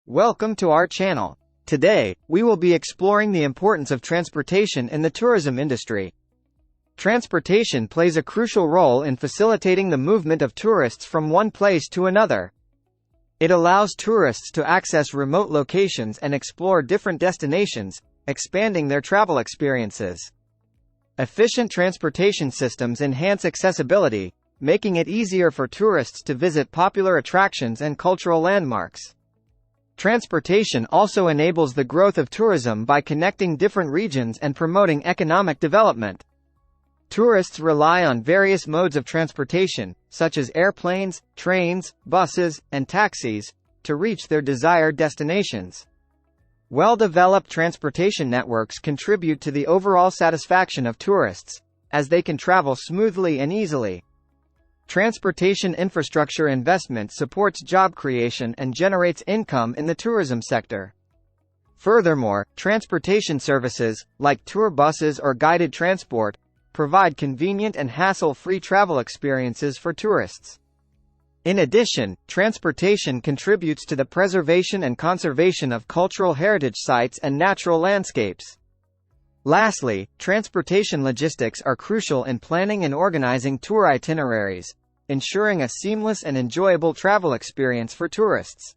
Welcome to our channel. Today, we will be exploring the importance of transportation in the tourism industry. Transportation plays a crucial role in facilitating the movement of tourists from one place to another. It allows tourists to access remote locations and explore different destinations, expanding their travel experiences. Efficient transportation systems enhance accessibility, making it easier for tourists to visit popular attractions and cultural landmarks. Transportation also enables the growth of tourism by connecting different regions and promoting economic development. Tourists rely on various modes of transportation, such as airplanes, trains, buses, and taxis, to reach their desired destinations. Well-developed transportation networks contribute to the overall satisfaction of tourists, as they can travel smoothly and easily. Transportation infrastructure investment supports job creation and generates income in the tourism sector. Furthermore, transportation services, like tour buses or guided transport, provide convenient and hassle-free travel experiences for tourists. In addition, transportation contributes to the preservation and conservation of cultural heritage sites and natural landscapes. Lastly, transportation logistics are crucial in planning and organizing tour itineraries, ensuring a seamless and enjoyable travel experience for tourists.